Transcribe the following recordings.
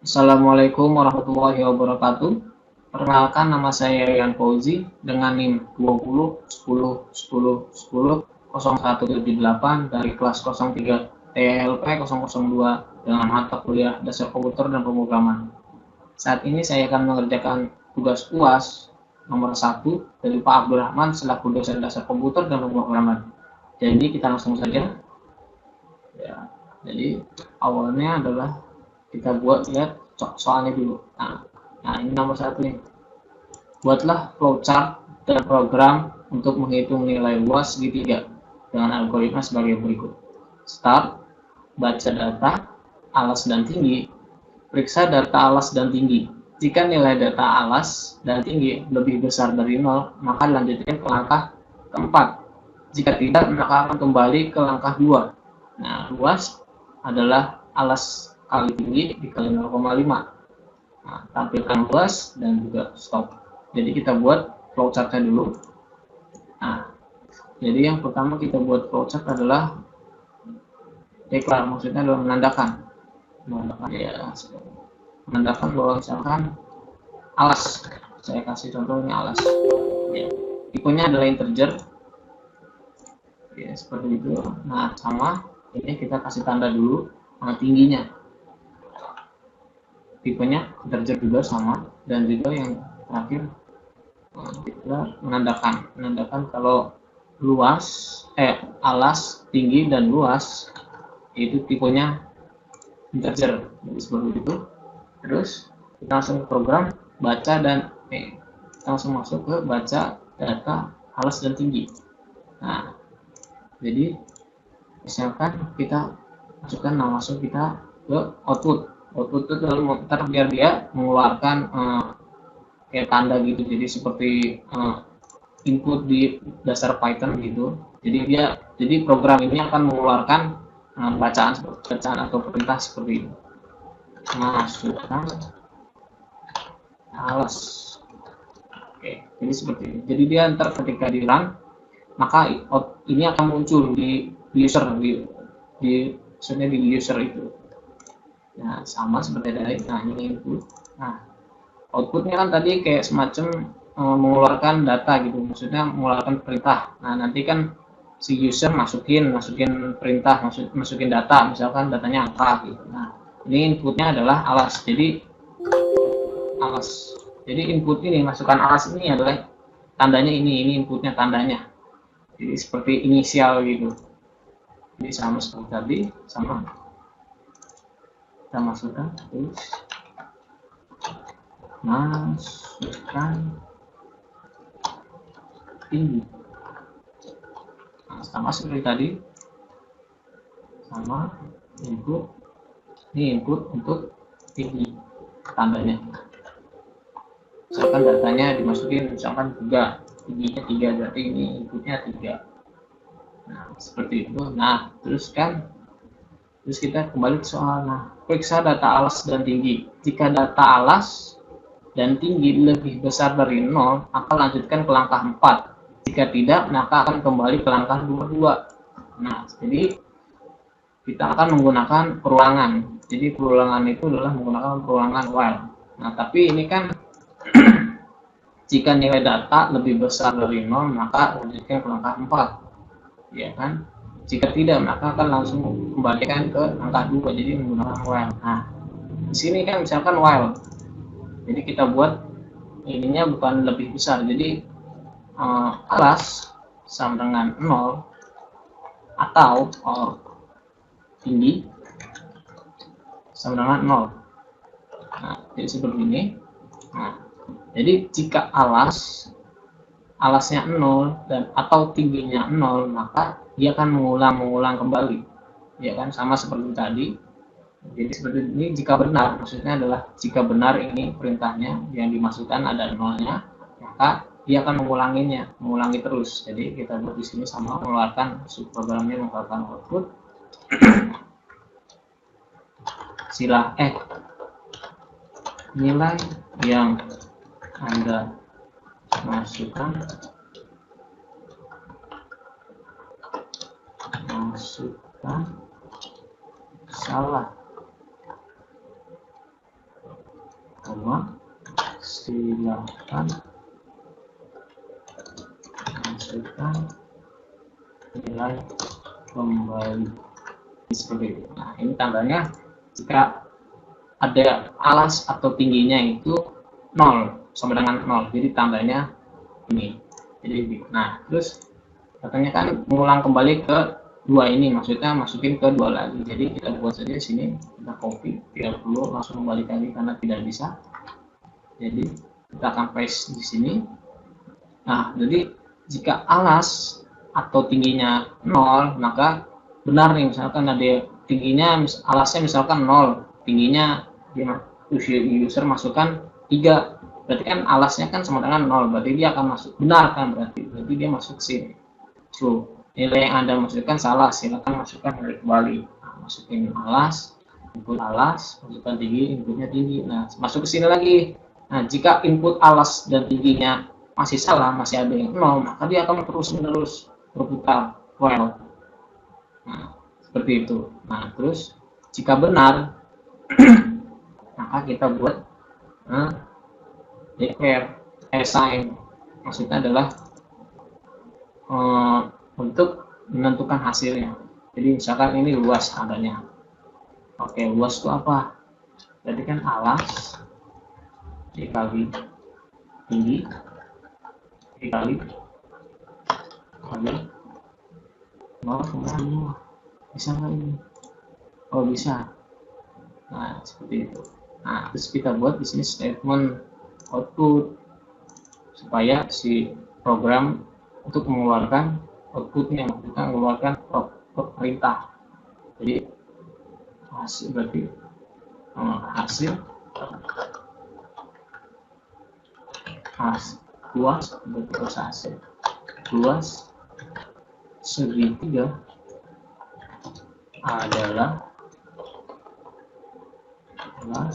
Assalamualaikum warahmatullahi wabarakatuh. Perkenalkan, nama saya Rian Fauzi dengan NIM 20 10 10 10 0178 dari kelas 03 TLP 002 dengan mata kuliah Dasar Komputer dan Pemrograman. Saat ini saya akan mengerjakan tugas UAS nomor 1 dari Pak Abdurrahman selaku dosen Dasar Komputer dan Pemrograman. Jadi kita langsung saja. Ya, jadi awalnya adalah kita lihat soalnya dulu. Nah, ini nomor 1 nih. Buatlah flowchart dan program untuk menghitung nilai UAS segitiga dengan algoritma sebagai berikut. Start, baca data, alas dan tinggi, periksa data alas dan tinggi. Jika nilai data alas dan tinggi lebih besar dari 0, maka lanjutkan ke langkah keempat. Jika tidak, maka akan kembali ke langkah 2. Nah, UAS adalah alas kali tinggi dikali 0,5. Nah, tampilkan UAS dan juga stop. Jadi kita buat flowchart-nya dulu. Nah, jadi yang pertama kita buat flowchart adalah declare, maksudnya adalah menandakan bahwa misalkan alas, saya kasih contohnya alas. Ya, tipenya adalah integer. Ya, seperti itu. Nah, sama ini kita kasih tanda dulu tingginya. Tipenya integer juga sama, dan juga yang terakhir kita menandakan kalau alas, tinggi dan luas itu tipenya integer. Jadi seperti itu. Terus kita langsung ke program baca dan kita langsung masuk ke baca data alas dan tinggi. Nah, jadi misalkan kita masukkan langsung kita ke output itu lalu memutar biar dia mengeluarkan kayak tanda gitu, jadi seperti input di dasar Python gitu. Jadi program ini akan mengeluarkan bacaan atau perintah seperti ini. Masukkan alas. Oke, jadi seperti ini. Jadi dia ntar ketika di run, maka ini akan muncul di user maksudnya di user itu. Nah, sama seperti tadi. Nah, ini input. Nah, outputnya kan tadi kayak semacam mengeluarkan data gitu, maksudnya mengeluarkan perintah. Nah, nanti kan si user masukin perintah, masukin data, misalkan datanya angka gitu. Nah, ini inputnya adalah alas. Jadi input ini, masukkan alas ini adalah tandanya ini inputnya tandanya. Jadi seperti inisial gitu. Jadi sama seperti tadi, sama kita masukkan terus masukkan tinggi. Nah, sama seperti tadi, sama input, ini input untuk tinggi tandanya. Misalkan datanya dimasukin, misalkan 3, tingginya 3, berarti ini inputnya 3. Nah, seperti itu. Nah, terus kita kembali ke soal. Nah, periksa data alas dan tinggi. Jika data alas dan tinggi lebih besar dari 0, maka lanjutkan ke langkah 4. Jika tidak, maka akan kembali ke langkah 2. Nah, jadi kita akan menggunakan perulangan. Jadi perulangan itu adalah menggunakan perulangan while. Nah, tapi ini kan jika nilai data lebih besar dari 0, maka lanjutkan ke langkah 4. Ya kan? Jika tidak, maka akan langsung kembalikan ke angka 2. Jadi menggunakan while. Nah, di sini kan misalkan while. Jadi kita buat ininya bukan lebih besar. Jadi alas sama dengan 0 atau tinggi sama dengan 0. Nah, jadi seperti ini. Nah, jadi jika alasnya 0 dan atau tingginya 0, maka dia akan mengulang kembali. Ya kan, sama seperti tadi. Jadi seperti ini jika benar, maksudnya adalah jika benar ini perintahnya yang dimasukkan ada 0-nya, maka dia akan mengulangi terus. Jadi kita buat di sini sama mengeluarkan subprogramnya, mengeluarkan output nilai yang Anda masukkan salah. sama, silakan masukkan nilai kembali. Seperti itu. Nah, ini tandanya jika ada alas atau tingginya itu 0, sama dengan 0. Jadi tandanya ini. Jadi, nah, terus katanya kan mengulang kembali ke 2 ini, maksudnya masukin ke 2 lagi. Jadi kita buat saja di sini, kita copy, tidak perlu langsung kembali lagi karena tidak bisa. Jadi kita akan paste di sini. Nah, jadi jika alas atau tingginya 0, maka benar nih, misalkan ada tingginya, alasnya misalkan 0, tingginya user masukkan 3, berarti kan alasnya kan sama dengan 0, berarti dia akan masuk benar kan, berarti dia masuk sini true. Nilai yang Anda masukkan salah, silakan masukkan nilai kembali. Nah, masukin alas, input alas, masukkan tinggi, inputnya tinggi. Nah, masuk ke sini lagi. Nah, jika input alas dan tingginya masih salah, masih ada yang 0, maka dia akan terus-menerus berputar while. Nah, seperti itu. Nah, terus jika benar, maka kita buat declare assign. Maksudnya adalah untuk menentukan hasilnya. Jadi misalkan ini luas adanya. Oke, luas itu apa? Jadi kan alas dikali tinggi dikali 0,5. Bisa nggak ini? Oh, bisa. Nah, seperti itu. Nah, terus kita buat di sini statement output supaya si program untuk mengeluarkan outputnya, kita mengeluarkan perintah. Jadi hasil berarti hasil luas berarti hasil luas segitiga adalah nah,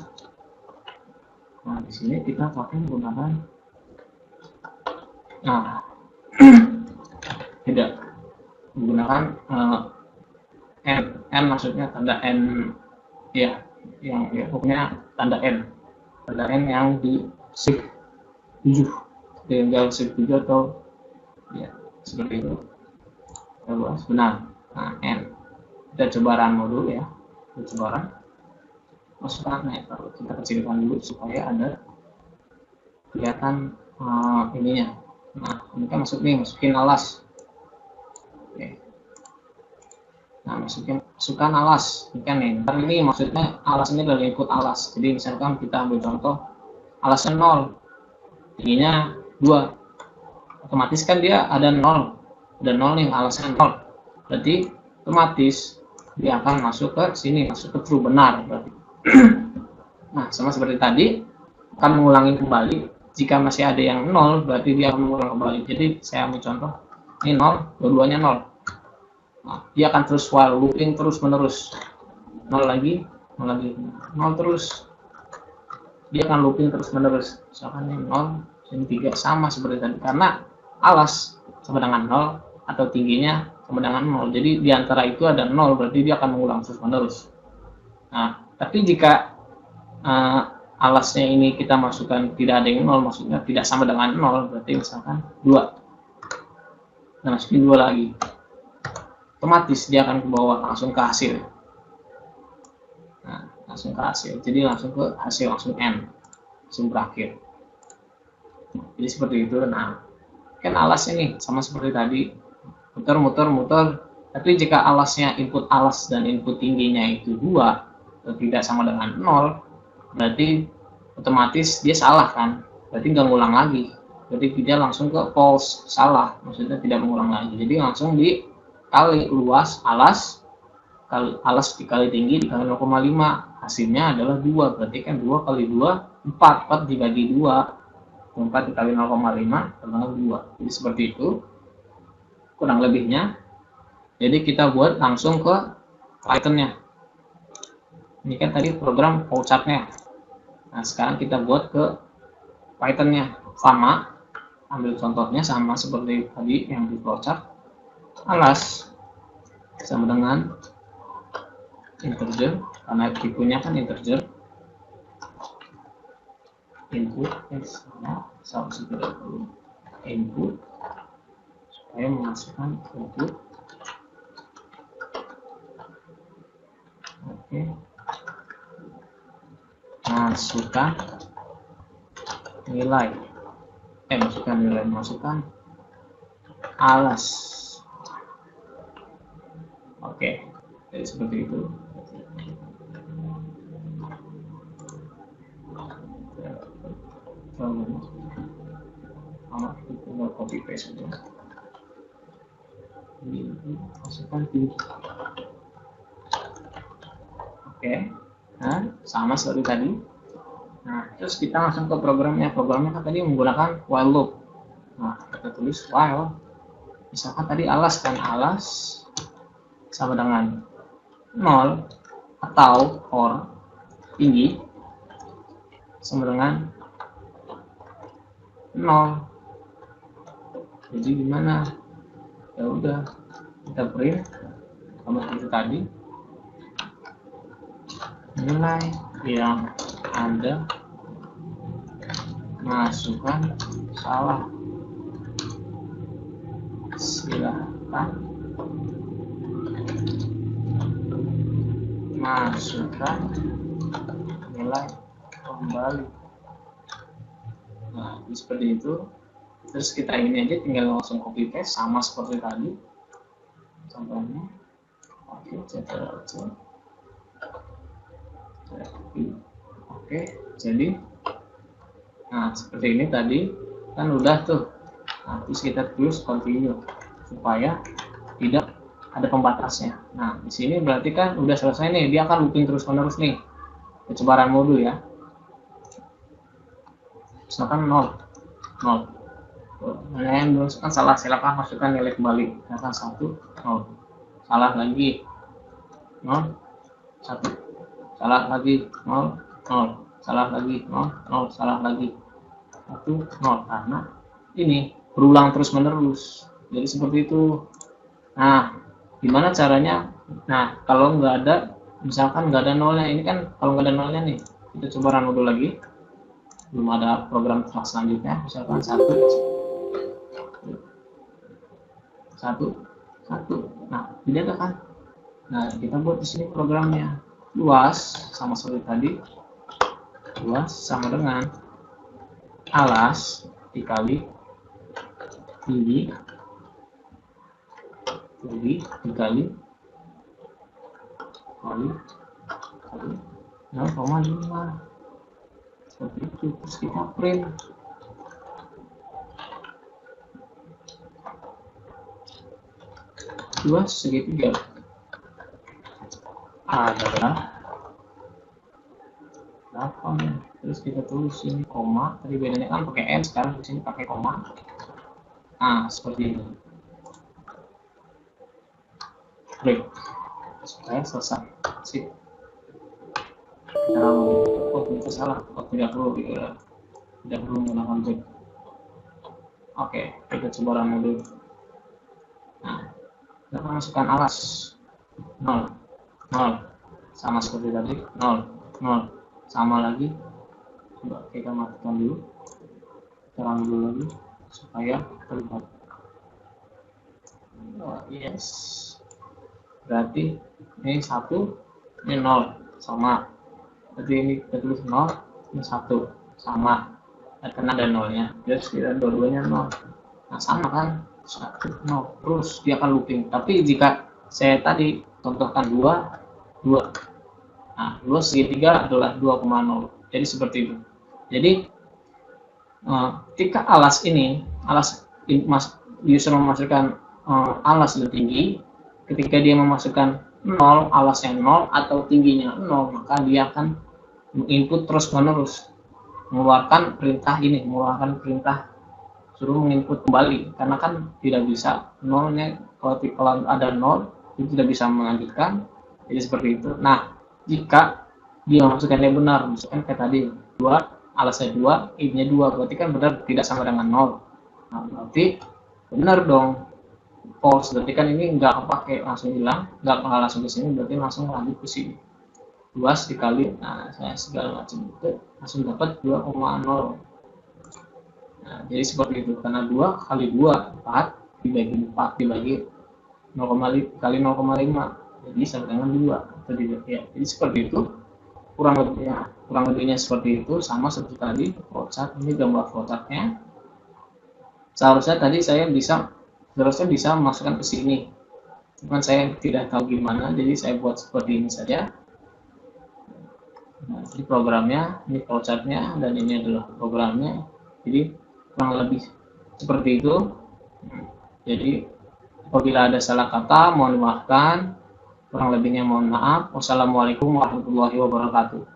di sini kita pakai menggunakan tidak menggunakan n maksudnya tanda n ya, yang ya pokoknya tanda n yang di shift 7, tinggal shift 7 atau ya seperti itu. Luas benar. Nah, n kita coba run dulu ya, kita coba run. Masukkan, kalau kita kecilkan dulu supaya ada kelihatan ininya. Nah, ini kan masukin alas. Oke. Nah, masukkan alas. Ini kan nih. Ntar ini maksudnya alas ini adalah input alas. Jadi misalkan kita ambil contoh alasnya 0, tingginya 2. Otomatis kan dia ada 0. Ada 0 nih, alasnya 0. Berarti otomatis dia akan masuk ke sini, masuk ke true, benar berarti. Nah, sama seperti tadi, akan mengulangi kembali. Jika masih ada yang 0, berarti dia akan mengulang kembali. Jadi saya ambil contoh, ini 0, dua-duanya 0. Nah, dia akan terus while looping terus menerus, 0 lagi, 0 terus. Dia akan looping terus menerus. Misalkan ini 0, ini 3, sama seperti tadi. Karena alas sama dengan 0 atau tingginya sama dengan 0. Jadi di antara itu ada 0, berarti dia akan mengulang terus menerus. Nah, tapi jika alasnya ini kita masukkan tidak ada yang 0, maksudnya tidak sama dengan 0, berarti misalkan 2. Kita masukin 2 lagi. Otomatis dia akan ke bawah, langsung ke hasil. Nah, langsung ke hasil. Jadi langsung ke hasil, langsung n, langsung berakhir. Jadi seperti itu. Nah, kan alasnya nih sama seperti tadi, muter. Tapi jika alasnya, input alas dan input tingginya itu 2, tidak sama dengan 0, berarti otomatis dia salah kan, berarti nggak ngulang lagi, berarti dia langsung ke false, salah, maksudnya tidak mengulang lagi. Jadi langsung dikali luas alas dikali tinggi dikali 0,5, hasilnya adalah 2, berarti kan 2 kali 2 4 dibagi 2, 4 dikali 0,5 sama 2. Jadi seperti itu kurang lebihnya. Jadi kita buat langsung ke Python-nya. Ini kan tadi program flowchart-nya. Nah, sekarang kita buat ke Python-nya. Sama, ambil contohnya sama seperti tadi yang di flowchart. Alas sama dengan integer, karena tipenya kan integer. input sama 130 input supaya memasukkan input. Oke, masukkan nilai masukkan alas. Oke, jadi seperti itu. Tinggal copy paste saja. Ini masukkan tinggi. Oke, nah sama seperti tadi. Nah, terus kita langsung ke programnya. Programnya kan tadi menggunakan while loop. Nah, kita tulis while. Misalkan tadi alas kan, alas sama dengan 0 atau or tinggi sama dengan 0. Jadi gimana? Ya udah, kita print sama seperti tadi nilai yang Anda masukkan salah. Silahkan masukkan nilai kembali. Nah, seperti itu. Terus kita ini aja tinggal langsung copy paste sama seperti tadi. Contohnya, oke, oke, jadi, nah seperti ini tadi kan udah tuh. Nah, terus kita tulis continue supaya tidak ada pembatasnya. Nah, di sini berarti kan udah selesai nih, dia akan looping terus-menerus nih. Percobaan modul ya. Misalkan 0. Yang kan salah, silakan masukkan nilai kembali. Misalkan 1, 0. Salah lagi 0, 1. Salah lagi 0, 0. Salah lagi 0, 0. Salah lagi 1, 0. Karena ini berulang terus-menerus. Jadi seperti itu. Nah, gimana caranya? Nah, kalau nggak ada, misalkan nggak ada nolnya, ini kan kalau nggak ada nolnya nih, kita coba run dulu lagi. Belum ada program selanjutnya, misalkan 1. Nah, tidak ada kan? Nah, kita buat di sini programnya. Luas sama seperti tadi. Luas sama dengan alas dikali tinggi dikali 0,5 seperti itu. Terus kita print. Luas segitiga adalah 8. Terus kita tulis ini koma. Tadi bedanya kan pakai n, sekarang di sini pakai koma. Nah, seperti ini. Break supaya selesai. Sip. Oh, itu salah. Oh, tidak perlu menggunakan break. Oke, kita coba run dulu. Nah, kita masukkan alas 0, 0 sama seperti tadi, 0, 0 sama lagi. Coba kita matikan dulu, terang dulu lagi supaya terlihat. Oh, yes, berarti ini 1, ini 0 sama. Berarti ini kita tulis 0, ini 1 sama, karena ada nolnya. Terus kita dua-duanya 0. Nah, sama kan? 1, 0. Terus dia akan looping. Tapi jika saya tadi contohkan 2. Nah, luas segitiga adalah 2,0. Jadi seperti itu. Jadi ketika user memasukkan alas yang tinggi, ketika dia memasukkan 0, alasnya 0 atau tingginya 0, maka dia akan menginput terus-menerus, mengeluarkan perintah suruh menginput kembali, karena kan tidak bisa nolnya. Kalau ada 0 itu tidak bisa melanjutkan. Jadi seperti itu. Nah, jika dia memasukkan yang benar, misalkan kayak tadi 2, alasnya 2, nya 2, berarti kan benar tidak sama dengan 0. Nah, berarti benar dong, false. Berarti kan ini nggak pakai langsung hilang, nggak langsung ke sini, berarti langsung lanjut ke sini. luas dikali, nah saya segala macam itu langsung dapat 2,0. Nah, jadi seperti itu, karena 2 kali 2 4 dibagi 4 dibagi 0,5 kali 0,5, jadi sama dengan 2 atau ya, jadi seperti itu kurang lebihnya seperti itu, sama seperti tadi flowchart. Ini gambar flowchartnya. Seharusnya tadi saya bisa masukkan ke sini, cuman saya tidak tahu gimana, jadi saya buat seperti ini saja. Nah, ini programnya, ini flowchartnya, dan ini adalah programnya. Jadi kurang lebih seperti itu. Jadi apabila ada salah kata mohon dimaafkan, kurang lebihnya mohon maaf. Wassalamualaikum warahmatullahi wabarakatuh.